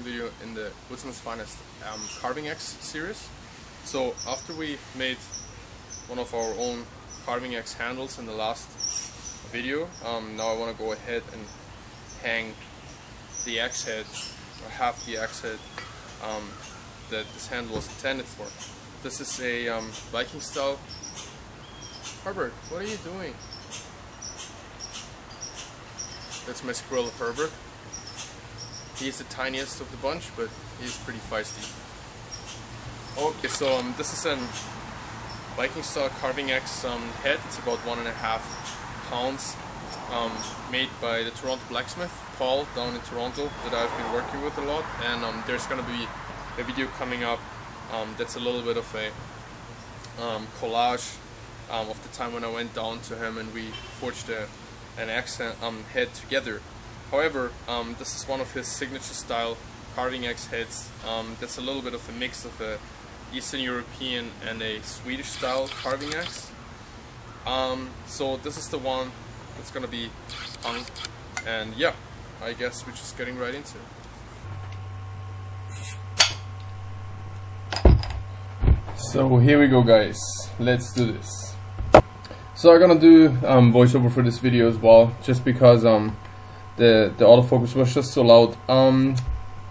video in the Woodsman's Finest carving axe series. So after we made one of our own carving axe handles in the last video, now I want to go ahead and hang the axe head, or half the axe head that this handle was intended for. This is a Viking style. Herbert, what are you doing? That's my squirrel Herbert. He's the tiniest of the bunch, but he's pretty feisty. Okay, so this is an Viking style carving axe head. It's about 1.5 pounds, made by the Toronto blacksmith Paul down in Toronto that I've been working with a lot. And there's gonna be a video coming up that's a little bit of a collage of the time when I went down to him and we forged an axe head together. However, this is one of his signature style carving axe heads. That's a little bit of a mix of a Eastern European and a Swedish style carving axe. So this is the one that's gonna be hung, and yeah, I guess we're just getting right into it. So here we go, guys, let's do this. So I'm gonna do voiceover for this video as well, just because the autofocus was just so loud.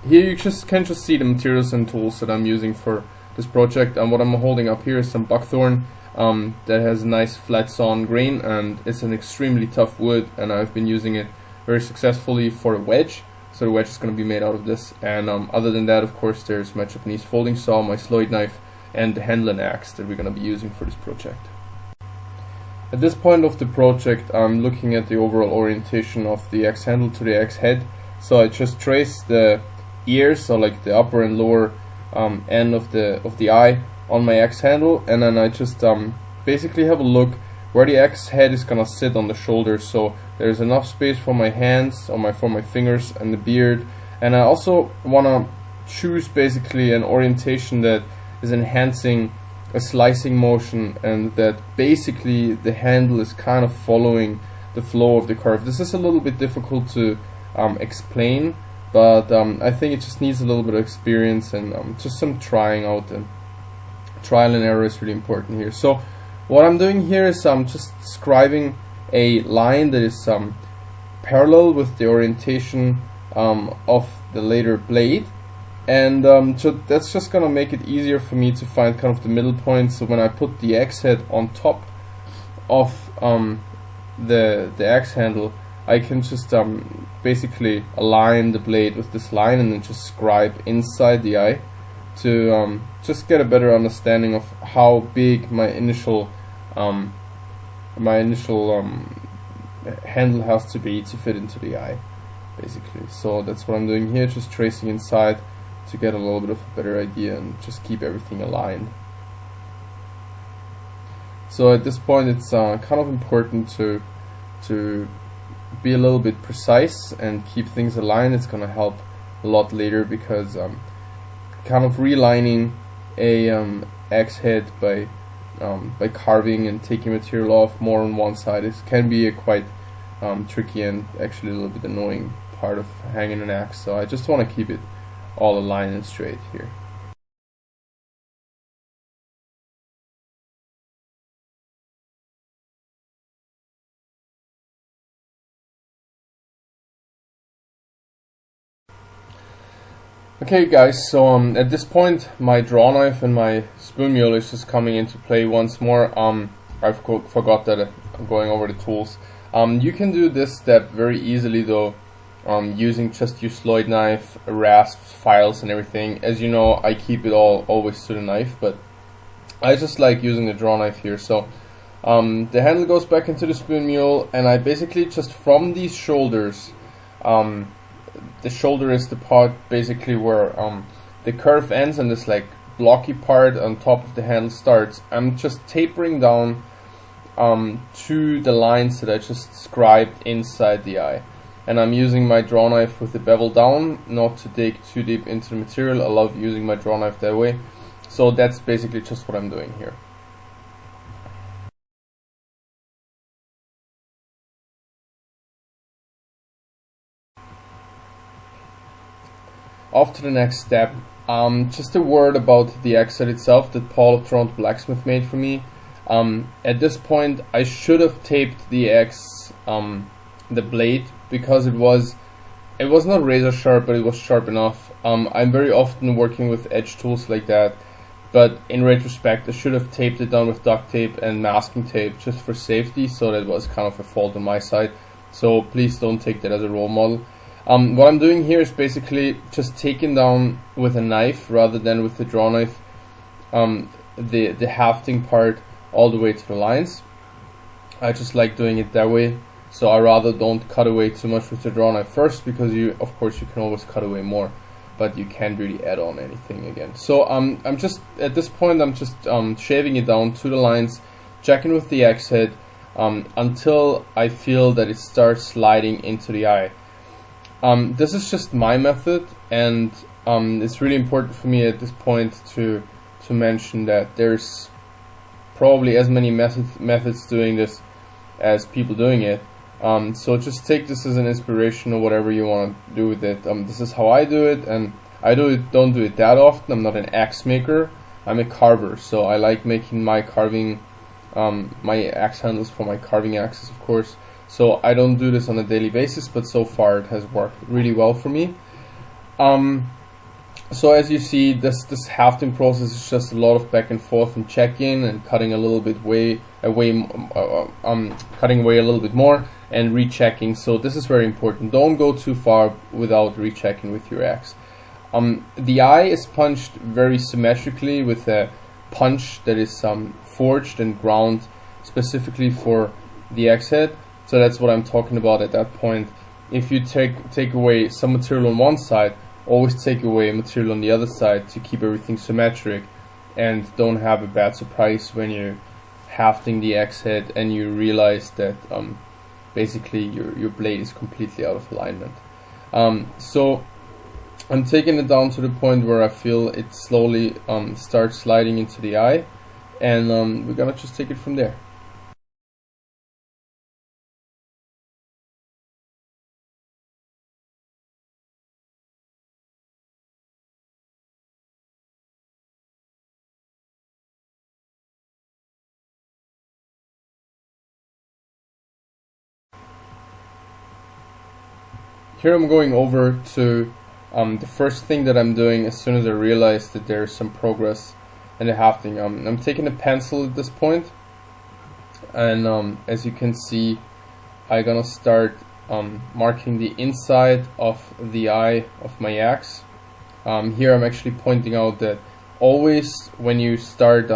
Here you can just see the materials and tools that I'm using for this project, and what I'm holding up here is some buckthorn that has a nice flat sawn grain, and it's an extremely tough wood, and I've been using it very successfully for a wedge. So the wedge is going to be made out of this, and other than that, of course, there's my Japanese folding saw, my sloyd knife, and the handle axe that we're going to be using for this project. At this point of the project, I'm looking at the overall orientation of the axe handle to the axe head. So I just trace the ears, so like the upper and lower end of the eye on my axe handle, and then I just basically have a look where the axe head is gonna sit on the shoulder. So there's enough space for my hands, for my fingers and the beard, and I also wanna choose basically an orientation that is enhancing a slicing motion, and that basically the handle is kind of following the flow of the curve. This is a little bit difficult to explain, but I think it just needs a little bit of experience and just some trying out, and trial and error is really important here. So what I'm doing here is just scribing a line that is parallel with the orientation of the later blade. And so that's just gonna make it easier for me to find kind of the middle point. So when I put the axe head on top of the axe handle, I can just basically align the blade with this line and then just scribe inside the eye to just get a better understanding of how big my initial handle has to be to fit into the eye, basically. So that's what I'm doing here, just tracing inside to get a little bit of a better idea and just keep everything aligned. So at this point, it's kind of important to be a little bit precise and keep things aligned. It's gonna help a lot later, because kind of relining a axe head by carving and taking material off more on one side can be a quite tricky and actually a little bit annoying part of hanging an axe. So I just want to keep it all aligned and straight here. Okay guys, so at this point my draw knife and my spoon mule is just coming into play once more. I forgot that I'm going over the tools. You can do this step very easily though, using just your sloyd knife, rasps, files and everything. As you know, I keep it all always to the knife, but I just like using the draw knife here. So the handle goes back into the spoon mule, and I basically just from these shoulders, the shoulder is the part basically where the curve ends and this like blocky part on top of the handle starts. I'm just tapering down to the lines that I just scribed inside the eye, and I'm using my draw knife with the bevel down, not to dig too deep into the material. I love using my draw knife that way. So that's basically just what I'm doing here. off to the next step. Just a word about the axe head itself that Paul of Toronto Blacksmith made for me. At this point I should have taped the axe, the blade, because it was not razor sharp, but it was sharp enough. I'm very often working with edge tools like that, but in retrospect I should have taped it down with duct tape and masking tape just for safety, so that was kind of a fault on my side. So please don't take that as a role model. What I'm doing here is basically just taking down with a knife rather than with the draw knife the hafting part all the way to the lines. I just like doing it that way, so I rather don't cut away too much with the draw knife first, because of course you can always cut away more, but you can't really add on anything again. So I'm just at this point I'm just shaving it down to the lines, checking with the axe head until I feel that it starts sliding into the eye. This is just my method, and it's really important for me at this point to mention that there's probably as many methods doing this as people doing it. So just take this as an inspiration or whatever you want to do with it. This is how I do it, and I don't do it that often. I'm not an axe maker, I'm a carver, so I like making my carving, my axe handles for my carving axes, of course. So I don't do this on a daily basis, but so far it has worked really well for me. So as you see, this hafting process is just a lot of back and forth and checking and cutting a little bit cutting away a little bit more and rechecking. So this is very important. Don't go too far without rechecking with your axe. The eye is punched very symmetrically with a punch that is forged and ground specifically for the axe head. So that's what I'm talking about at that point. If you take away some material on one side, always take away material on the other side to keep everything symmetric, and don't have a bad surprise when you're hafting the axe head and you realize that basically your blade is completely out of alignment. So I'm taking it down to the point where I feel it slowly starts sliding into the eye, and we're gonna just take it from there. Here I'm going over to the first thing that I'm doing as soon as I realize that there's some progress in the hafting. I'm taking a pencil at this point, and as you can see, I'm gonna start marking the inside of the eye of my axe. Here I'm actually pointing out that always when you start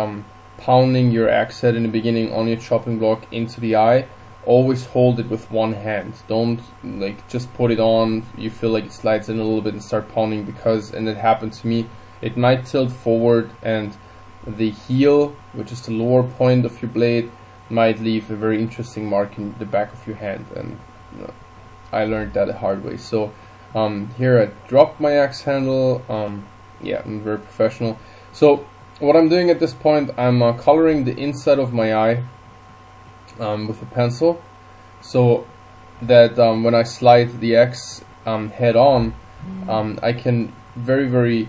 pounding your axe head in the beginning on your chopping block into the eye, always hold it with one hand. Don't like just put it on, you feel like it slides in a little bit and start pounding, because, and it happened to me, it might tilt forward and the heel, which is the lower point of your blade, might leave a very interesting mark in the back of your hand, and I learned that the hard way. So here I dropped my axe handle. Yeah, I'm very professional. So what I'm doing at this point, I'm coloring the inside of my eye with a pencil, so that when I slide the axe head on, I can very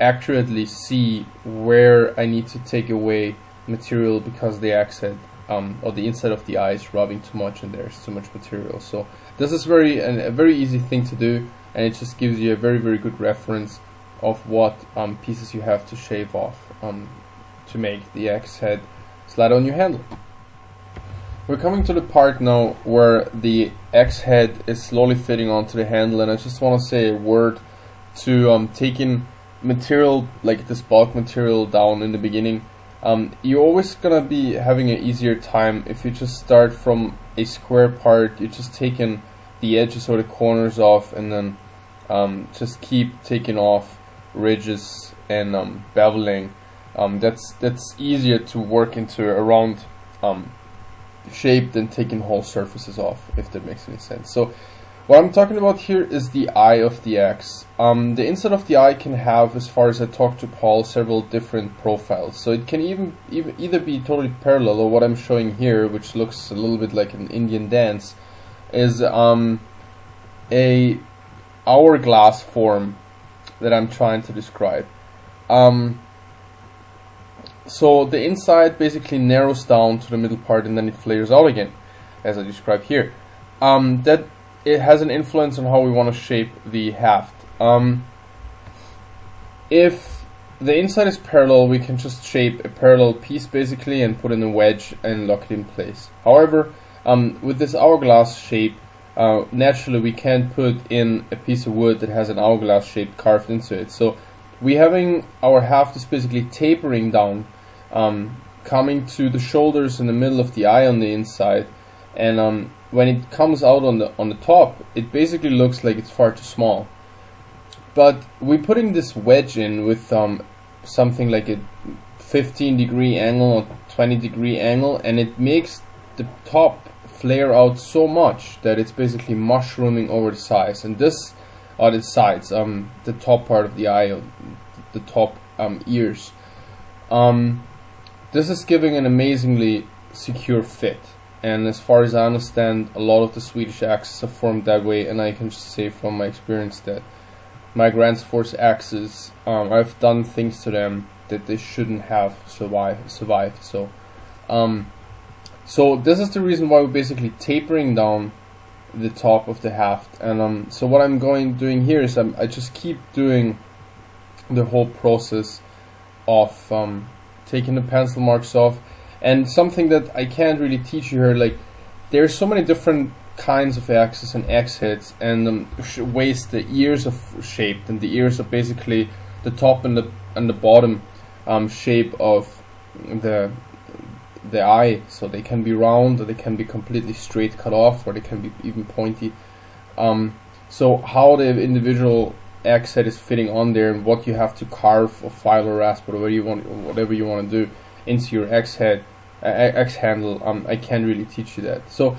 accurately see where I need to take away material, because the axe head or the inside of the eye is rubbing too much and there's too much material. So this is a very easy thing to do, and it just gives you a very good reference of what pieces you have to shave off to make the axe head slide on your handle. We're coming to the part now where the axe head is slowly fitting onto the handle, and I just want to say a word to taking material like this bulk material down in the beginning. You're always gonna be having an easier time if you just start from a square part. You're just taking the edges or the corners off, and then just keep taking off ridges and beveling. That's easier to work into a round shape than taking whole surfaces off, if that makes any sense. So what I'm talking about here is the eye of the axe. The inside of the eye can have, as far as I talked to Paul, several different profiles. So it can either be totally parallel, or what I'm showing here, which looks a little bit like an Indian dance, is a hourglass form. that I'm trying to describe. So the inside basically narrows down to the middle part and then it flares out again, as I described here. That it has an influence on how we want to shape the haft. If the inside is parallel, we can just shape a parallel piece basically and put in a wedge and lock it in place. However, with this hourglass shape, naturally we can't put in a piece of wood that has an hourglass shape carved into it. So our haft is basically tapering down, coming to the shoulders in the middle of the eye on the inside, and when it comes out on the top, it basically looks like it's far too small. But we're putting this wedge in with something like a 15-degree angle or 20-degree angle, and it makes the top flare out so much that it's basically mushrooming over the sides. And this are the sides, the top part of the eye, the top ears. This is giving an amazingly secure fit. And as far as I understand, a lot of the Swedish axes are formed that way, and I can just say from my experience that my Grand Force axes, I've done things to them that they shouldn't have survived. So this is the reason why we're basically tapering down the top of the haft. And so what I'm doing here is I just keep doing the whole process of taking the pencil marks off. And something that I can't really teach you here, like there's so many different kinds of axes and axe heads, and ways the ears are shaped, and the ears are basically the top and the bottom shape of the eye. So they can be round, or they can be completely straight cut off, or they can be even pointy. So how the individual axe head is fitting on there, and what you have to carve or file or rasp, whatever you want to do into your axe handle, I can't really teach you that. So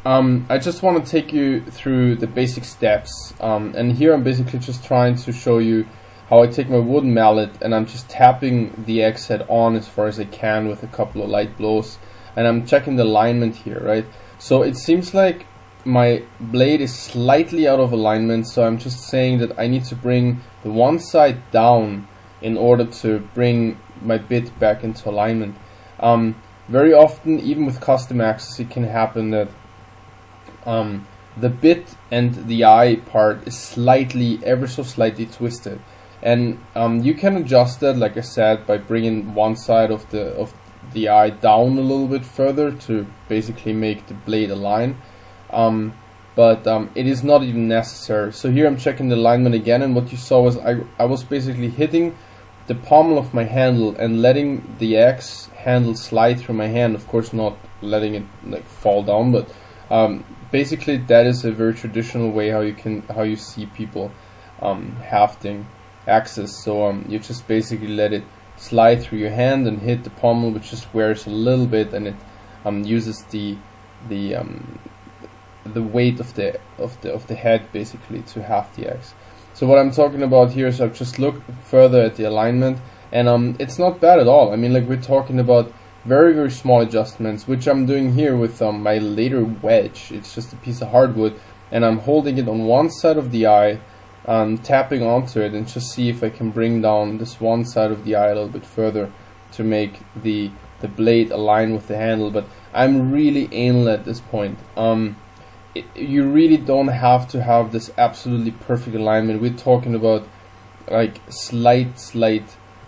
I just want to take you through the basic steps, and here I'm basically just trying to show you how I take my wooden mallet and I'm just tapping the axe head on as far as I can with a couple of light blows, and I'm checking the alignment here, right? So it seems like my blade is slightly out of alignment, so I'm just saying that I need to bring the one side down in order to bring my bit back into alignment. Very often, even with custom axes, it can happen that the bit and the eye part is ever so slightly twisted, and you can adjust that, like I said, by bringing one side of the eye down a little bit further to basically make the blade align. But it is not even necessary. So here I'm checking the alignment again, and what you saw was I was basically hitting the pommel of my handle and letting the axe handle slide through my hand. Of course, not letting it like fall down, but basically that is a very traditional way how you see people hafting axes. So you just basically let it slide through your hand and hit the pommel, which just wears a little bit, and it uses the weight of the head basically to haft the axe. So what I'm talking about here is I've just looked further at the alignment, and it's not bad at all. I mean, like, we're talking about very, very small adjustments, which I'm doing here with my later wedge. It's just a piece of hardwood, and I'm holding it on one side of the eye, tapping onto it, and just see if I can bring down this one side of the eye a little bit further to make the blade align with the handle. But I'm really anal at this point. You really don't have to have this absolutely perfect alignment. We're talking about like slight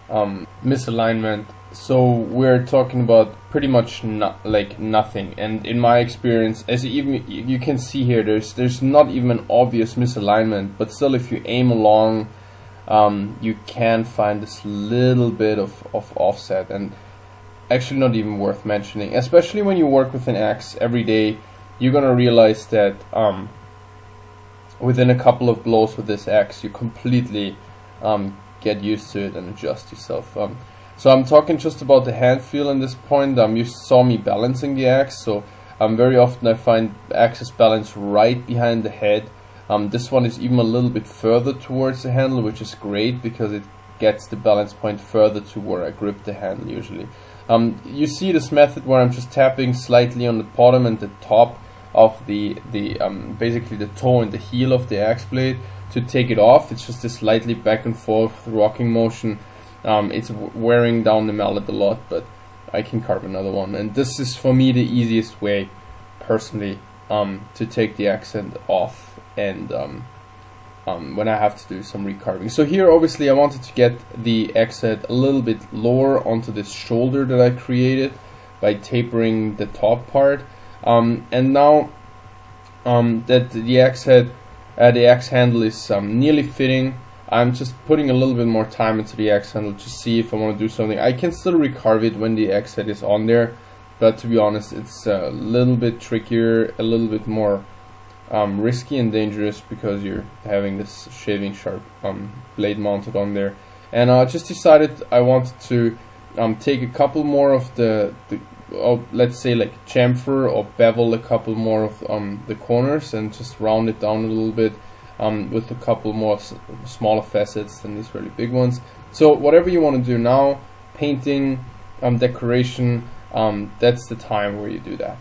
misalignment, so we're talking about pretty much nothing. And in my experience, as you can see here, there's not even an obvious misalignment, but still, if you aim along, you can find this little bit of offset, and actually not even worth mentioning, especially when you work with an axe every day. You're gonna realize that within a couple of blows with this axe, you completely get used to it and adjust yourself. So I'm talking just about the hand feel in this point. You saw me balancing the axe, so very often I find axes balance right behind the head. This one is even a little bit further towards the handle, which is great because it gets the balance point further to where I grip the handle usually. You see this method where I'm just tapping slightly on the bottom and the top of the basically the toe and the heel of the axe blade to take it off. It's just a slightly back and forth rocking motion. It's wearing down the mallet a lot, but I can carve another one, and this is for me the easiest way personally to take the accent off and when I have to do some recarving. So here obviously I wanted to get the accent a little bit lower onto this shoulder that I created by tapering the top part, and now that the axe handle is nearly fitting, I'm just putting a little bit more time into the axe handle to see if I want to do something. I can still recarve it when the axe head is on there, but to be honest, it's a little bit trickier, a little bit more risky and dangerous, because you're having this shaving sharp blade mounted on there. And I just decided I wanted to take a couple more of the let's say like chamfer or bevel a couple more of the corners and just round it down a little bit with a couple more smaller facets than these really big ones. So whatever you want to do now, painting, decoration, that's the time where you do that.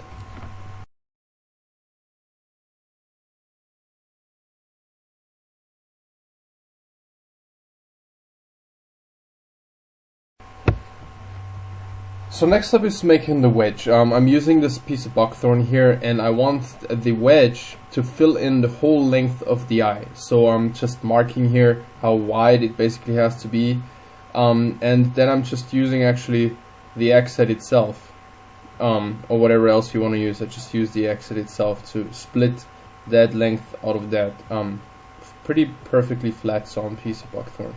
So next up is making the wedge. I'm using this piece of buckthorn here, and I want the wedge to fill in the whole length of the eye. So I'm just marking here how wide it basically has to be, and then I'm just using actually the axe head itself, or whatever else you want to use. I just use the axe head itself to split that length out of that pretty perfectly flat sawn piece of buckthorn.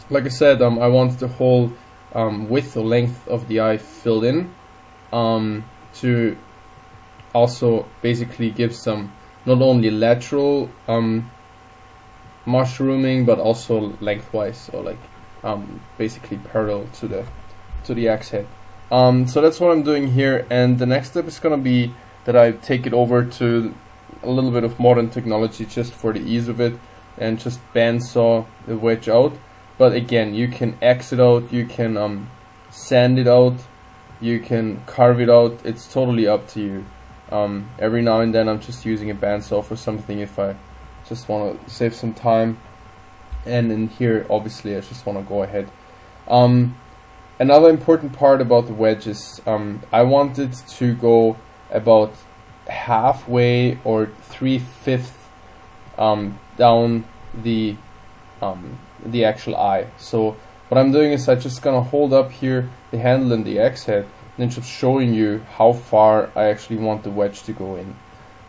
Like I said, I want the whole width or length of the eye filled in, to also basically give some not only lateral mushrooming but also lengthwise, or like basically parallel to the axe head. So that's what I'm doing here, and the next step is gonna be that I take it over to a little bit of modern technology just for the ease of it, and just bandsaw the wedge out. But again, you can X it out, you can sand it out, you can carve it out. It's totally up to you. Every now and then I'm just using a bandsaw for something if I just want to save some time. And in here, obviously, I just want to go ahead. Another important part about the wedge is I wanted to go about halfway or 3/5 down the actual eye. So what I'm doing is I'm just gonna hold up here the handle and the axe head, and then just showing you how far I actually want the wedge to go in,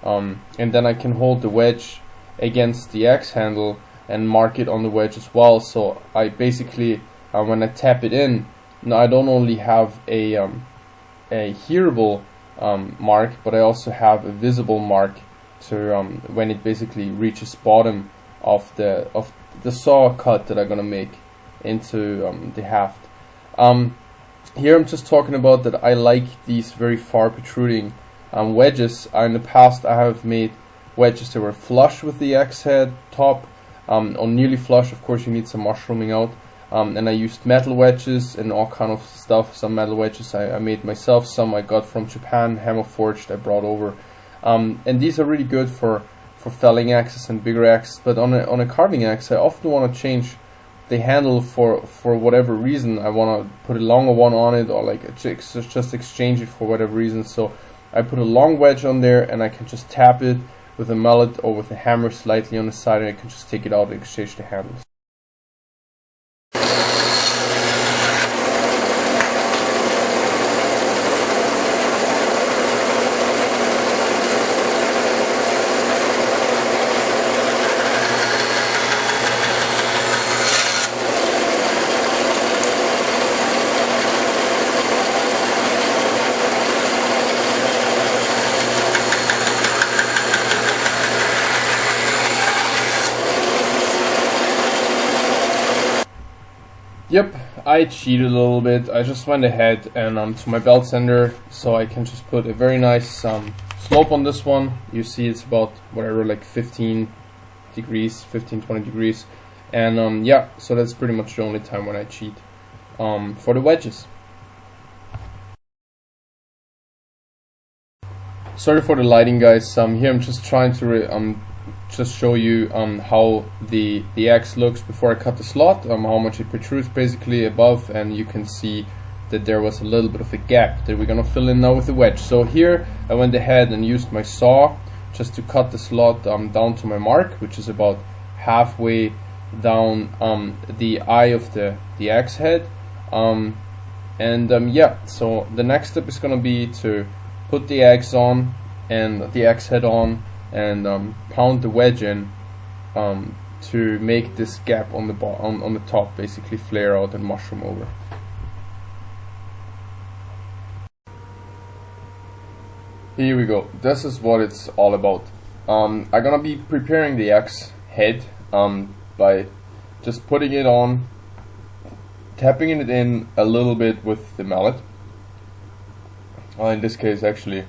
and then I can hold the wedge against the axe handle and mark it on the wedge as well. So I basically when I tap it in, now I don't only have a hearable mark, but I also have a visible mark to when it basically reaches bottom of the saw cut that I'm gonna make into the haft. Here I'm just talking about that I like these very far protruding wedges. In the past I have made wedges that were flush with the axe head top, or nearly flush. Of course you need some mushrooming out, and I used metal wedges and all kind of stuff. Some metal wedges I made myself, some I got from Japan, hammer forged, I brought over, and these are really good for felling axes and bigger axes. But on a carving axe, I often want to change the handle for whatever reason. I want to put a longer one on it, or like just exchange it for whatever reason. So I put a long wedge on there, and I can just tap it with a mallet or with a hammer slightly on the side, and I can just take it out and exchange the handles. Yep, I cheated a little bit. I just went ahead and to my belt sander, so I can just put a very nice slope on this one. You see it's about whatever, like 15 degrees, 15-20 degrees, and yeah, so that's pretty much the only time when I cheat for the wedges. Sorry for the lighting, guys. Here I'm just trying to just show you how the X looks before I cut the slot, how much it protrudes basically above, and you can see that there was a little bit of a gap that we're gonna fill in now with the wedge. So here I went ahead and used my saw just to cut the slot down to my mark, which is about halfway down the eye of the axe head. Yeah, so the next step is gonna be to put the axe on and the axe head on, and pound the wedge in to make this gap on the top basically flare out and mushroom over. Here we go. This is what it's all about. I'm gonna be preparing the axe head by just putting it on, tapping it in a little bit with the mallet. In this case, actually,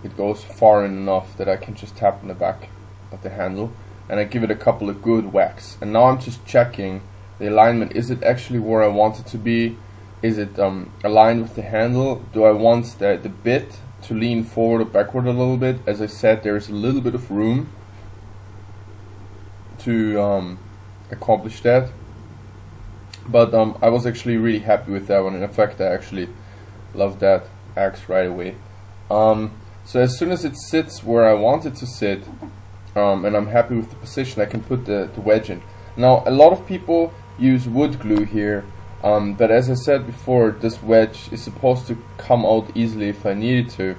it goes far enough that I can just tap on the back of the handle, and I give it a couple of good whacks. And now I'm just checking the alignment. Is it actually where I want it to be? Is it aligned with the handle? Do I want the bit to lean forward or backward a little bit? As I said, there is a little bit of room to accomplish that. But I was actually really happy with that one. In fact, I actually love that axe right away. So as soon as it sits where I want it to sit, and I'm happy with the position, I can put the wedge in. Now, a lot of people use wood glue here, but as I said before, this wedge is supposed to come out easily if I needed to.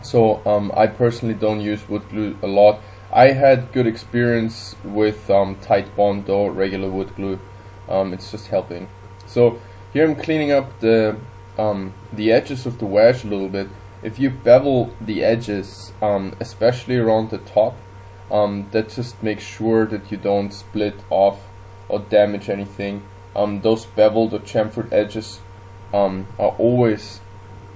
So I personally don't use wood glue a lot. I had good experience with Tight Bond though, regular wood glue. It's just helping. So here I'm cleaning up the edges of the wedge a little bit. If you bevel the edges, especially around the top, that just makes sure that you don't split off or damage anything. Those beveled or chamfered edges are always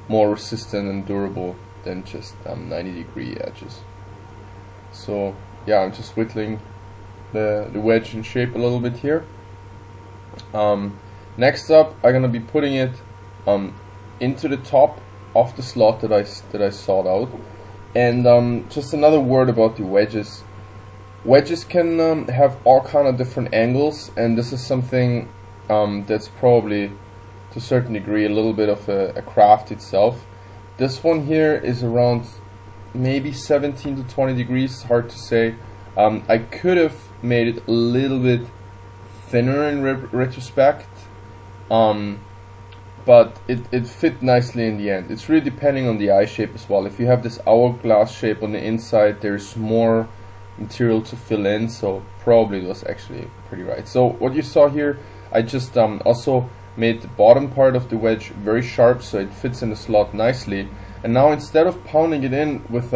more resistant and durable than just 90-degree edges. So yeah, I'm just whittling the wedge in shape a little bit here. Next up, I'm gonna be putting it into the top of the slot that I sawed out. And just another word about the wedges. Wedges can have all kind of different angles, and this is something that's probably to a certain degree a little bit of a craft itself. This one here is around maybe 17 to 20 degrees, hard to say. I could have made it a little bit thinner in retrospect, but it fit nicely in the end. It's really depending on the eye shape as well. If you have this hourglass shape on the inside, there's more material to fill in, so probably it was actually pretty right. So what you saw here, I just also made the bottom part of the wedge very sharp so it fits in the slot nicely. And now instead of pounding it in with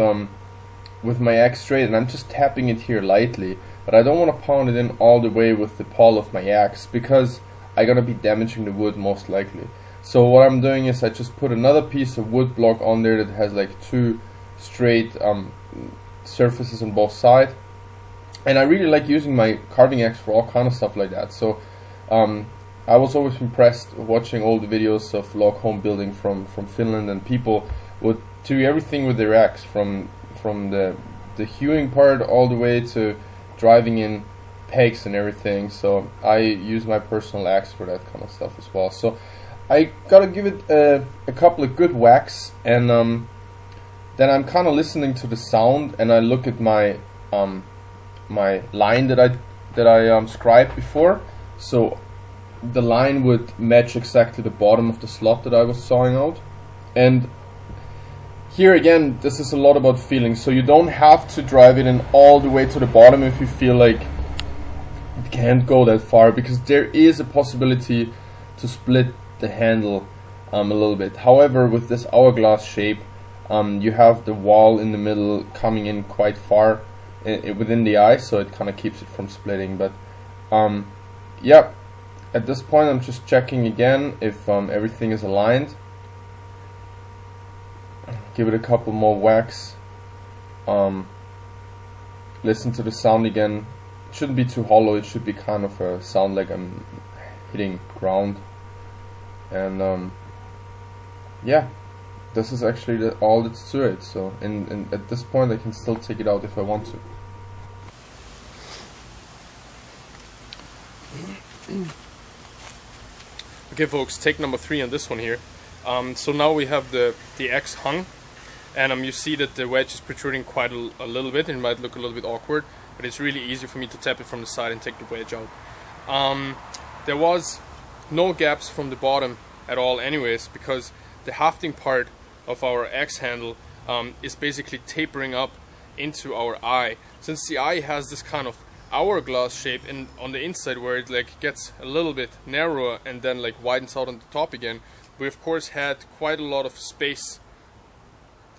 my axe straight, and I'm just tapping it here lightly, but I don't want to pound it in all the way with the pawl of my axe because I'm gonna be damaging the wood most likely. So what I'm doing is I just put another piece of wood block on there that has like two straight surfaces on both sides. And I really like using my carving axe for all kind of stuff like that. So I was always impressed watching all the videos of log home building from Finland, and people would do everything with their axe, from the hewing part all the way to driving in pegs and everything. So I use my personal axe for that kind of stuff as well. So I gotta give it a couple of good whacks, and then I'm kind of listening to the sound, and I look at my my line that I scribed before. So the line would match exactly the bottom of the slot that I was sawing out. And here again, this is a lot about feeling. So you don't have to drive it in all the way to the bottom if you feel like it can't go that far, because there is a possibility to split the handle a little bit. However, with this hourglass shape, you have the wall in the middle coming in quite far within the eye, so it kind of keeps it from splitting. But yeah, at this point I'm just checking again if everything is aligned. Give it a couple more whacks. Listen to the sound again. It shouldn't be too hollow, it should be kind of a sound like I'm hitting ground. And yeah, this is actually all that's to it. So at this point I can still take it out if I want to. Okay folks, take number 3 on this one here. So now we have the X hung, and you see that the wedge is protruding quite a little bit, and it might look a little bit awkward, but it's really easy for me to tap it from the side and take the wedge out. There was no gaps from the bottom at all anyways, because the hafting part of our X handle is basically tapering up into our eye. Since the eye has this kind of hourglass shape and on the inside where it like gets a little bit narrower and then like widens out on the top again, we of course had quite a lot of space,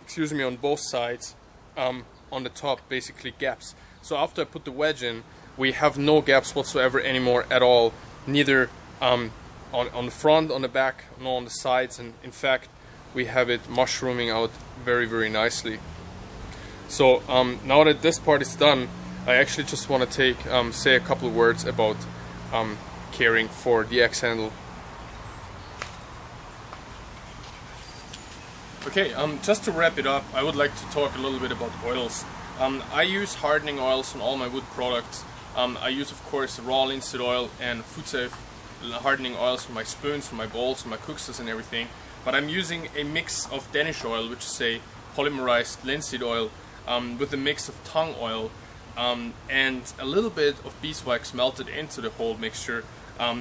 excuse me, on both sides, on the top, basically gaps. So after I put the wedge in, we have no gaps whatsoever anymore at all, neither on the front, on the back, nor on the sides, and in fact we have it mushrooming out very, very nicely. So now that this part is done, I actually just want to say a couple of words about caring for the X handle. Okay, just to wrap it up, I would like to talk a little bit about oils. I use hardening oils on all my wood products. I use of course raw linseed oil and food safe hardening oils for my spoons, for my bowls, for my cooksters and everything. But I'm using a mix of Danish oil, which is a polymerized linseed oil, with a mix of tung oil, and a little bit of beeswax melted into the whole mixture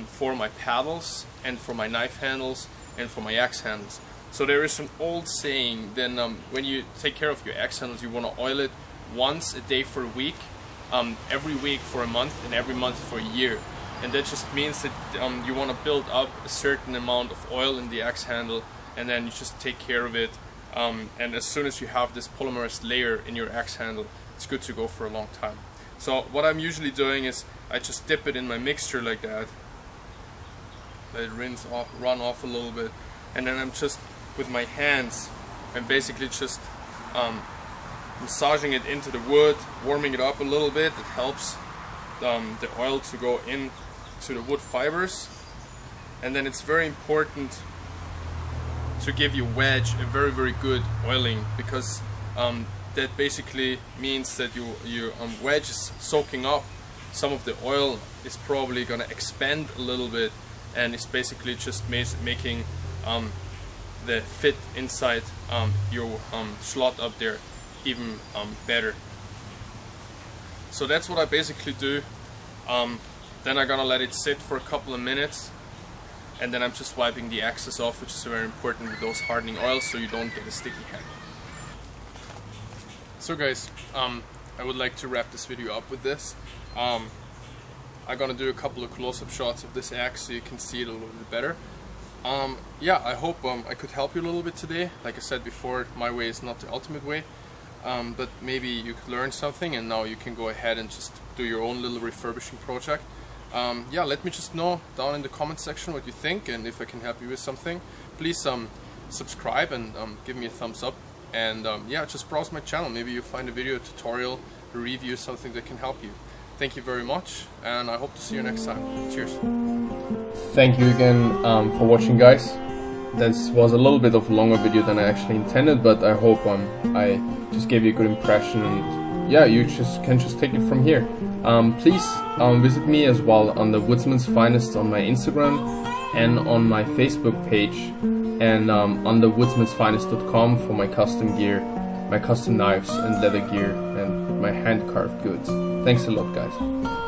for my paddles and for my knife handles and for my axe handles. So there is an old saying, then when you take care of your axe handles, you want to oil it once a day for a week, every week for a month, and every month for a year. And that just means that you want to build up a certain amount of oil in the axe handle, and then you just take care of it. And as soon as you have this polymerized layer in your axe handle, it's good to go for a long time. So what I'm usually doing is I just dip it in my mixture like that, let it run off a little bit, and then I'm just with my hands and basically just massaging it into the wood, warming it up a little bit. It helps the oil to go into the wood fibers. And then it's very important to give your wedge a very, very good oiling, because that basically means that your wedge is soaking up some of the oil, is probably gonna expand a little bit, and it's basically just making the fit inside your slot up there even better. So that's what I basically do. Then I'm gonna let it sit for a couple of minutes, and then I'm just wiping the excess off, which is very important with those hardening oils, so you don't get a sticky hand. So guys, I would like to wrap this video up with this. I'm gonna do a couple of close-up shots of this axe so you can see it a little bit better. Yeah, I hope I could help you a little bit today. Like I said before, my way is not the ultimate way, but maybe you could learn something, and now you can go ahead and just do your own little refurbishing project. Yeah, let me just know down in the comment section what you think, and if I can help you with something. Please subscribe and give me a thumbs up, and yeah, just browse my channel. Maybe you find a video, a tutorial, a review, something that can help you. Thank you very much, and I hope to see you next time. Cheers. Thank you again for watching, guys. This was a little bit of a longer video than I actually intended, but I hope I just gave you a good impression, and yeah, you can just take it from here. Please visit me as well on the Woodsmans Finest on my Instagram and on my Facebook page, and on the woodsmansfinest.com for my custom gear, my custom knives and leather gear, and my hand carved goods. Thanks a lot, guys.